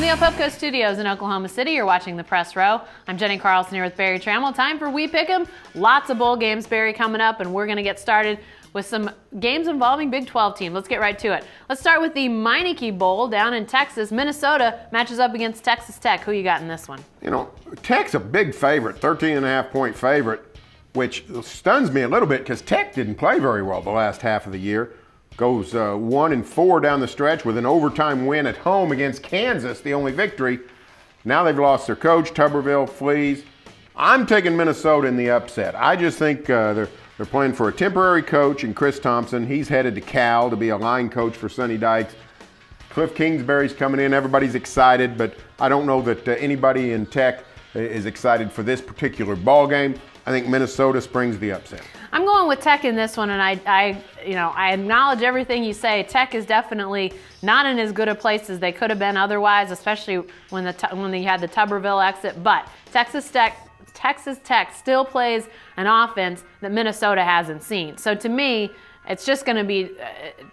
From the Opepco Studios in Oklahoma City, you're watching the Press Row. I'm Jenni Carlson here with Barry Trammell. Time for We Pick 'em. Lots of bowl games, Barry, coming up, and we're going to get started with some games involving Big 12 teams. Let's get right to it. Let's start with the Meineke Bowl down in Texas. Minnesota matches up against Texas Tech. Who you got in this one? You know, Tech's a big favorite, 13.5-point favorite, which stuns me a little bit because Tech didn't play very well the last half of the year. Goes 1-4 down the stretch with an overtime win at home against Kansas, the only victory. Now they've lost their coach, Tuberville flees. I'm taking Minnesota in the upset. I just think they're playing for a temporary coach in Chris Thompson. He's headed to Cal to be a line coach for Sonny Dykes. Cliff Kingsbury's coming in. Everybody's excited, but I don't know that anybody in Tech is excited for this particular ball game. I think Minnesota springs the upset. I'm going with Tech in this one, and I acknowledge everything you say. Tech is definitely not in as good a place as they could have been otherwise, especially when they had the Tuberville exit. But Texas Tech still plays an offense that Minnesota hasn't seen. So to me, it's just going to be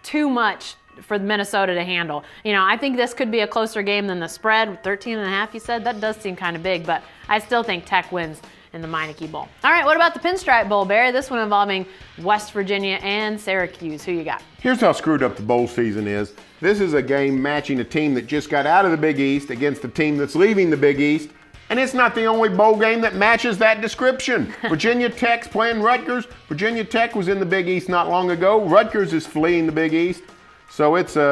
too much for Minnesota to handle. You know, I think this could be a closer game than the spread. 13.5, you said? That does seem kind of big, but I still think Tech wins in the Meineke Bowl. All right, what about the Pinstripe Bowl, Barry? This one involving West Virginia and Syracuse. Who you got? Here's how screwed up the bowl season is. This is a game matching a team that just got out of the Big East against a team that's leaving the Big East, and it's not the only bowl game that matches that description. Virginia Tech's playing Rutgers. Virginia Tech was in the Big East not long ago. Rutgers is fleeing the Big East. So it's all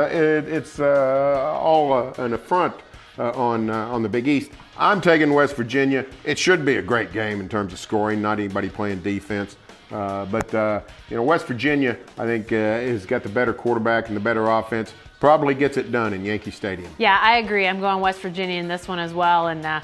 an affront on the Big East. I'm taking West Virginia. It should be a great game in terms of scoring, not anybody playing defense. But West Virginia, I think, has got the better quarterback and the better offense. Probably gets it done in Yankee Stadium. Yeah, I agree. I'm going West Virginia in this one as well. And, to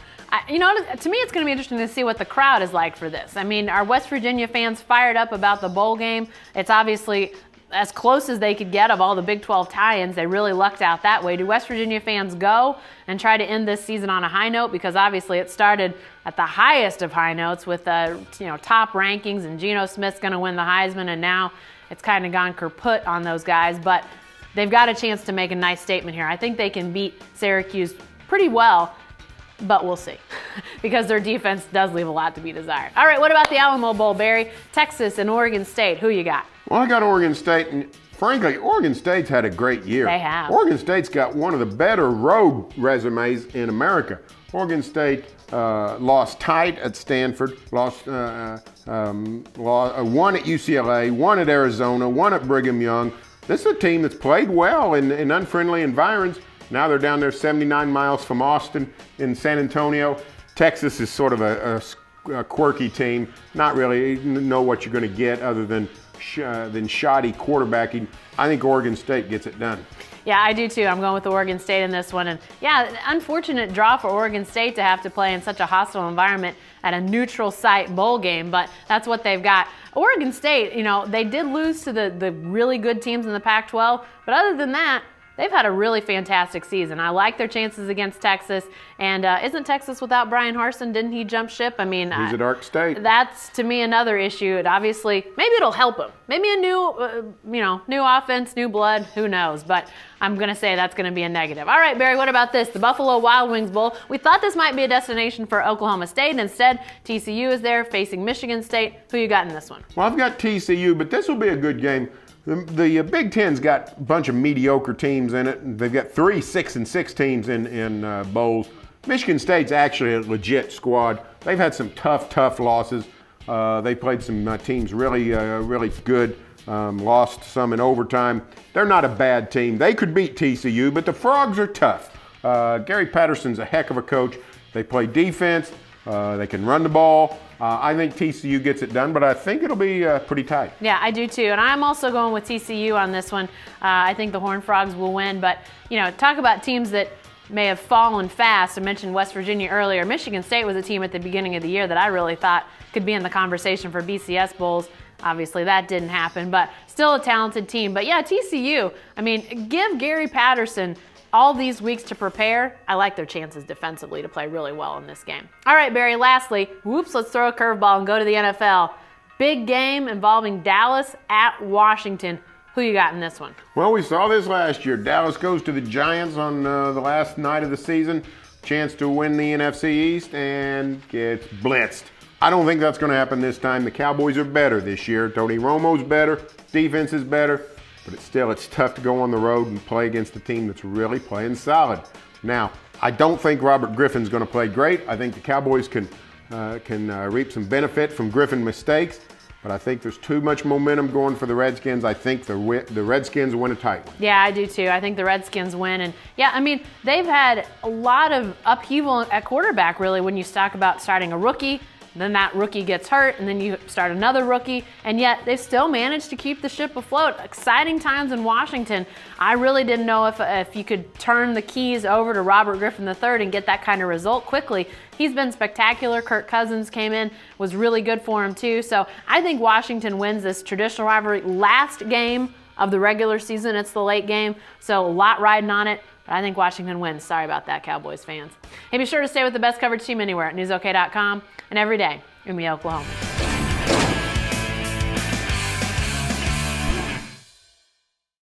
me, it's going to be interesting to see what the crowd is like for this. I mean, are West Virginia fans fired up about the bowl game? It's obviously as close as they could get of all the Big 12 tie-ins. They really lucked out that way. Do West Virginia fans go and try to end this season on a high note? Because obviously it started at the highest of high notes with top rankings, and Geno Smith's going to win the Heisman, and now it's kind of gone kaput on those guys. But they've got a chance to make a nice statement here. I think they can beat Syracuse pretty well, but we'll see because their defense does leave a lot to be desired. All right, what about the Alamo Bowl, Barry? Texas and Oregon State. Who you got? Well, I got Oregon State, and frankly, Oregon State's had a great year. They have. Oregon State's got one of the better road resumes in America. Oregon State lost tight at Stanford, won at UCLA, won at Arizona, won at Brigham Young. This is a team that's played well in unfriendly environs. Now they're down there 79 miles from Austin in San Antonio. Texas is sort of a quirky team. Not really know what you're going to get other than shoddy quarterbacking. I think Oregon State gets it done. Yeah, I do too. I'm going with Oregon State in this one. And yeah, unfortunate draw for Oregon State to have to play in such a hostile environment at a neutral site bowl game, but that's what they've got. Oregon State, they did lose to the really good teams in the Pac-12, but other than that, they've had a really fantastic season. I like their chances against Texas. And isn't Texas without Brian Harsin? Didn't he jump ship? I mean, he's at Ark State. That's, to me, another issue. It obviously, maybe it'll help him. Maybe a new offense, new blood. Who knows? But I'm going to say that's going to be a negative. All right, Barry, what about this? The Buffalo Wild Wings Bowl. We thought this might be a destination for Oklahoma State. Instead, TCU is there facing Michigan State. Who you got in this one? Well, I've got TCU, but this will be a good game. The Big Ten's got a bunch of mediocre teams in it. They've got 3 6-6 teams in bowls. Michigan State's actually a legit squad. They've had some tough losses. They played some teams really good. Lost some in overtime. They're not a bad team. They could beat TCU, but the Frogs are tough. Gary Patterson's a heck of a coach. They play defense. They can run the ball. I think TCU gets it done, but I think it'll be pretty tight. Yeah, I do too. And I'm also going with TCU on this one. I think the Horned Frogs will win. But, talk about teams that may have fallen fast. I mentioned West Virginia earlier. Michigan State was a team at the beginning of the year that I really thought could be in the conversation for BCS Bowls. Obviously, that didn't happen, but still a talented team. But yeah, TCU, give Gary Patterson all these weeks to prepare. I like their chances defensively to play really well in this game. All right, Barry, lastly, let's throw a curveball and go to the NFL. Big game involving Dallas at Washington. Who you got in this one? Well, we saw this last year. Dallas goes to the Giants on the last night of the season. Chance to win the NFC East and gets blitzed. I don't think that's going to happen this time. The Cowboys are better this year. Tony Romo's better. Defense is better. But it's tough to go on the road and play against a team that's really playing solid. Now, I don't think Robert Griffin's going to play great. I think the Cowboys can reap some benefit from Griffin mistakes. But I think there's too much momentum going for the Redskins. I think the Redskins win a tight one. Yeah, I do too. I think the Redskins win. And yeah, I mean, they've had a lot of upheaval at quarterback, really, when you talk about starting a rookie. Then that rookie gets hurt, and then you start another rookie, and yet they still managed to keep the ship afloat. Exciting times in Washington. I really didn't know if you could turn the keys over to Robert Griffin III and get that kind of result quickly. He's been spectacular. Kirk Cousins came in, was really good for him too. So I think Washington wins this traditional rivalry. Last game of the regular season, it's the late game, so a lot riding on it. But I think Washington wins. Sorry about that, Cowboys fans. Hey, be sure to stay with the best coverage team anywhere at newsok.com and every day in Oklahoma.